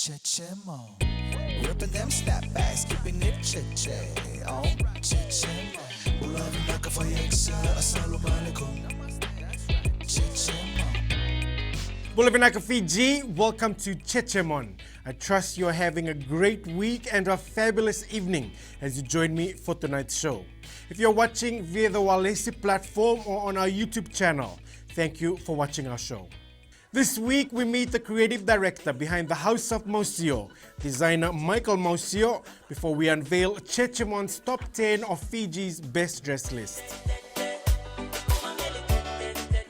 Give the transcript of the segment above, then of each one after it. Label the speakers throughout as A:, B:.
A: Jejemon. Ripping them snapbacks, keeping it chiche. Oh, Jejemon. Ulovin ako for yeksa, assalamualaikum. Jejemon.
B: Bulavinaka Fiji, welcome to Jejemon. I trust you're having a great week and a fabulous evening as you join me for tonight's show. If you're watching via the Walesi platform or on our YouTube channel, thank you for watching our show. This week we meet the creative director behind the Haus of Mausio, designer Michael Mausio, before we unveil Jejemon's top 10 of Fiji's best dress list.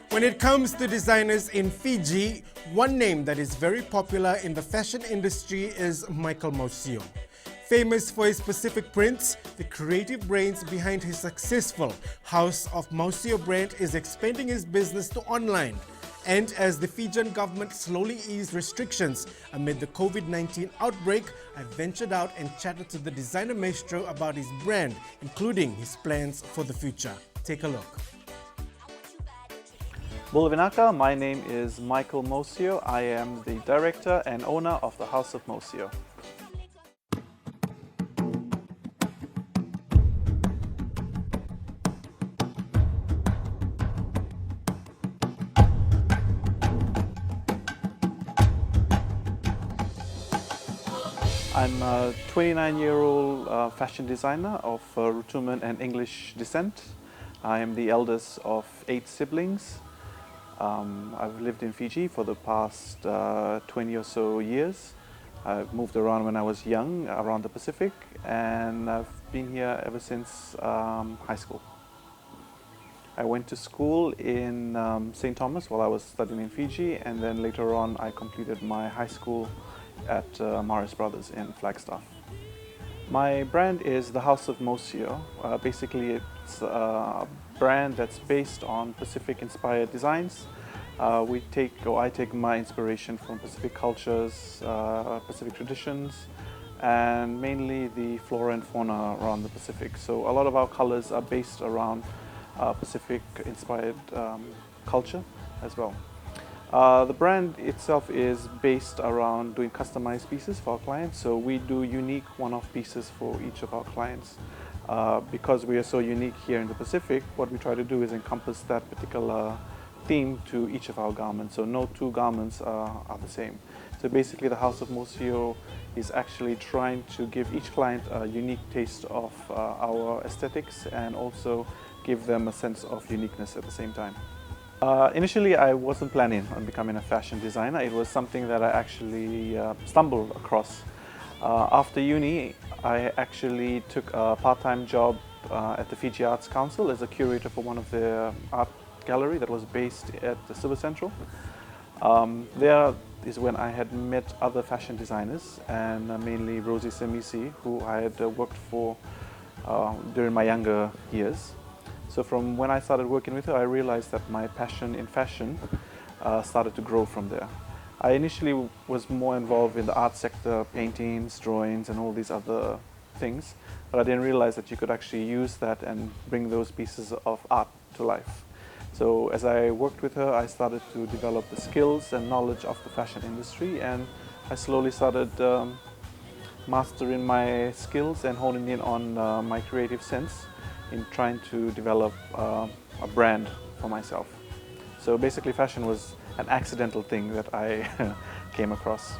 B: When it comes to designers in Fiji, one name that is very popular in the fashion industry is Michael Mausio. Famous for his specific prints, the creative brains behind his successful Haus of Mausio brand is expanding his business to online. And as the Fijian government slowly eased restrictions amid the COVID-19 outbreak, I ventured out and chatted to the designer maestro about his brand, including his plans for the future. Take a look.
C: Bulavinaka, my name is Michael Mausio. I am the director and owner of the Haus of Mausio. I'm a 29-year-old fashion designer of Rutuman and English descent. I am the eldest of 8 siblings. I've lived in Fiji for the past 20 or so years. I've moved around when I was young, around the Pacific, and I've been here ever since high school. I went to school in St. Thomas while I was studying in Fiji, and then later on I completed my high school at Morris Brothers in Flagstaff. My brand is the Haus of Mausio. Basically, it's a brand that's based on Pacific-inspired designs. I take my inspiration from Pacific cultures, Pacific traditions, and mainly the flora and fauna around the Pacific. So a lot of our colors are based around Pacific-inspired culture as well. The brand itself is based around doing customized pieces for our clients. So we do unique one-off pieces for each of our clients. Because we are so unique here in the Pacific, what we try to do is encompass that particular theme to each of our garments. So no two garments are the same. So basically the Haus of Mausio is actually trying to give each client a unique taste of our aesthetics and also give them a sense of uniqueness at the same time. Initially, I wasn't planning on becoming a fashion designer. It was something that I actually stumbled across. After uni, I actually took a part-time job at the Fiji Arts Council as a curator for one of the art gallery that was based at the Silver Central. There is when I had met other fashion designers, and mainly Rosie Semisi, who I had worked for during my younger years. So from when I started working with her, I realized that my passion in fashion started to grow from there. I initially was more involved in the art sector, paintings, drawings, and all these other things, but I didn't realize that you could actually use that and bring those pieces of art to life. So as I worked with her, I started to develop the skills and knowledge of the fashion industry, and I slowly started mastering my skills and honing in on my creative sense in trying to develop a brand for myself. So basically fashion was an accidental thing that I came across.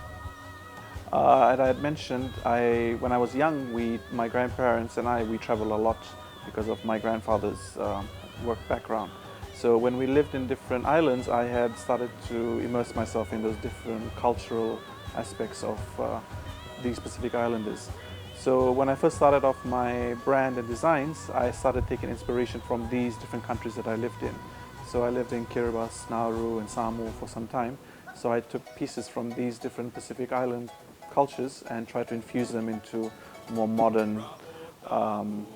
C: As I had mentioned, when I was young, my grandparents and we traveled a lot because of my grandfather's work background. So when we lived in different islands, I had started to immerse myself in those different cultural aspects of these Pacific Islanders. So when I first started off my brand and designs, I started taking inspiration from these different countries that I lived in. So I lived in Kiribati, Nauru and Samoa for some time. So I took pieces from these different Pacific Island cultures and tried to infuse them into a more modern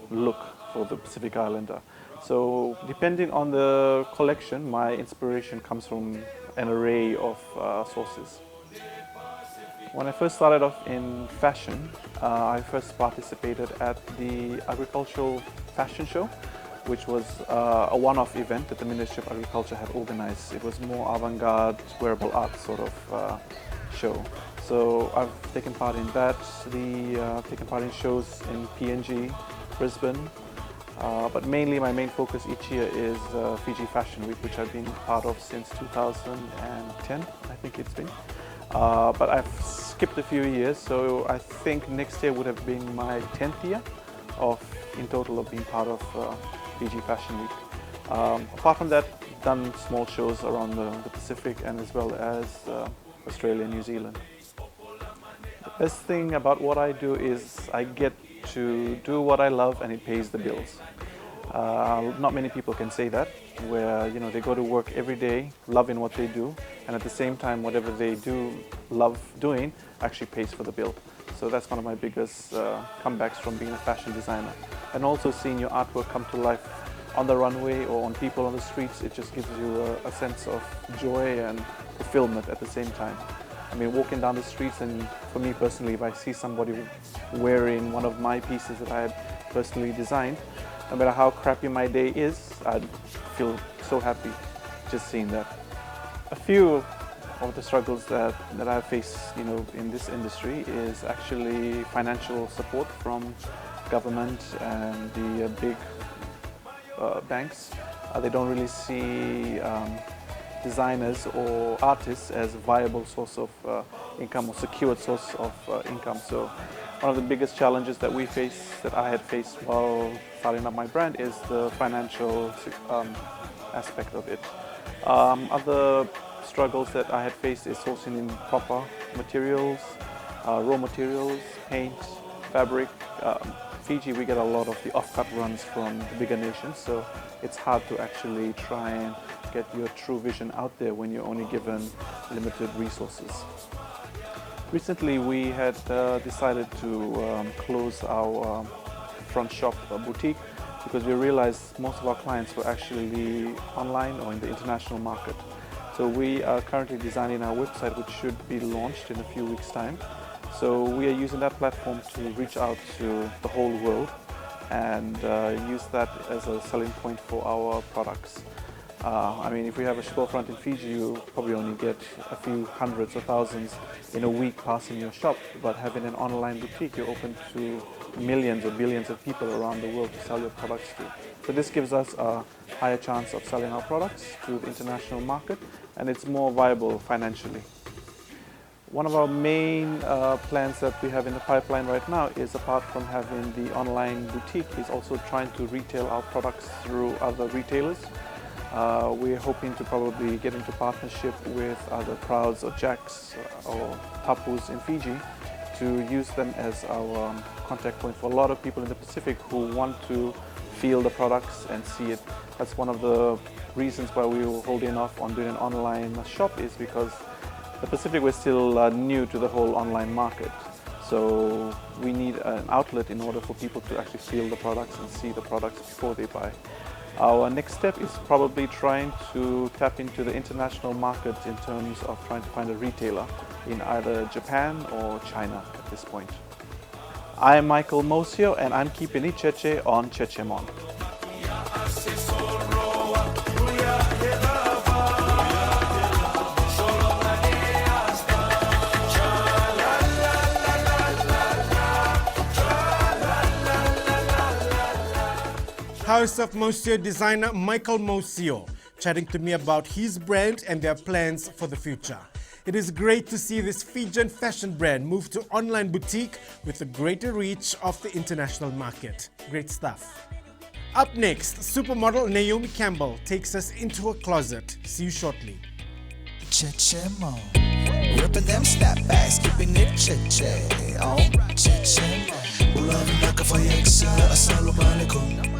C: look for the Pacific Islander. So depending on the collection, my inspiration comes from an array of sources. When I first started off in fashion, I first participated at the Agricultural Fashion Show, which was a one-off event that the Ministry of Agriculture had organized. It was more avant-garde, wearable art sort of show. So I've taken part in that, taken part in shows in PNG, Brisbane, but mainly my main focus each year is Fiji Fashion Week, which I've been part of since 2010, I think it's been. But I've skipped a few years, so I think next year would have been my 10th year in total of being part of Fiji Fashion Week. Apart from that, done small shows around the Pacific and as well as Australia and New Zealand. The best thing about what I do is I get to do what I love and it pays the bills. Not many people can say that, where they go to work every day loving what they do, and at the same time whatever they do love doing actually pays for the bill. So that's one of my biggest comebacks from being a fashion designer. And also seeing your artwork come to life on the runway or on people on the streets, it just gives you a sense of joy and fulfillment at the same time. I mean, walking down the streets, and for me personally, if I see somebody wearing one of my pieces that I had personally designed, no matter how crappy my day is, I'd feel so happy just seeing that. A few of the struggles that I face, in this industry is actually financial support from government and the big banks. They don't really see designers or artists as a viable source of income or secured source of income. So one of the biggest challenges that I had faced while starting up my brand is the financial aspect of it. Other struggles that I had faced is sourcing in proper materials, raw materials, paint, fabric. Fiji, we get a lot of the off-cut runs from the bigger nations, so it's hard to actually try and get your true vision out there when you're only given limited resources. Recently, we had decided to close our front shop boutique because we realized most of our clients were actually online or in the international market. So we are currently designing our website, which should be launched in a few weeks' time. So we are using that platform to reach out to the whole world and use that as a selling point for our products. I mean, if we have a storefront in Fiji, you probably only get a few hundreds or thousands in a week passing your shop, but having an online boutique, you're open to millions or billions of people around the world to sell your products to. So this gives us a higher chance of selling our products to the international market, and it's more viable financially. One of our main plans that we have in the pipeline right now is, apart from having the online boutique, is also trying to retail our products through other retailers. We're hoping to probably get into partnership with other Prouds or Jacks or Tapus in Fiji to use them as our contact point for a lot of people in the Pacific who want to feel the products and see it. That's one of the reasons why we were holding off on doing an online shop, is because the Pacific, we're still new to the whole online market. So we need an outlet in order for people to actually feel the products and see the products before they buy. Our next step is probably trying to tap into the international market in terms of trying to find a retailer in either Japan or China at this point. I'm Michael Mausio, and I'm keeping it Cheche on Jejemon.
B: Haus of Mausio designer Michael Mausio chatting to me about his brand and their plans for the future. It is great to see this Fijian fashion brand move to online boutique with a greater reach of the international market. Great stuff. Up next, supermodel Naomi Campbell takes us into a closet. See you shortly.
A: Jejemon, ripping them snapbacks, keeping it Cheche. Oh, Jejemon, love and for your assalamu alaikum.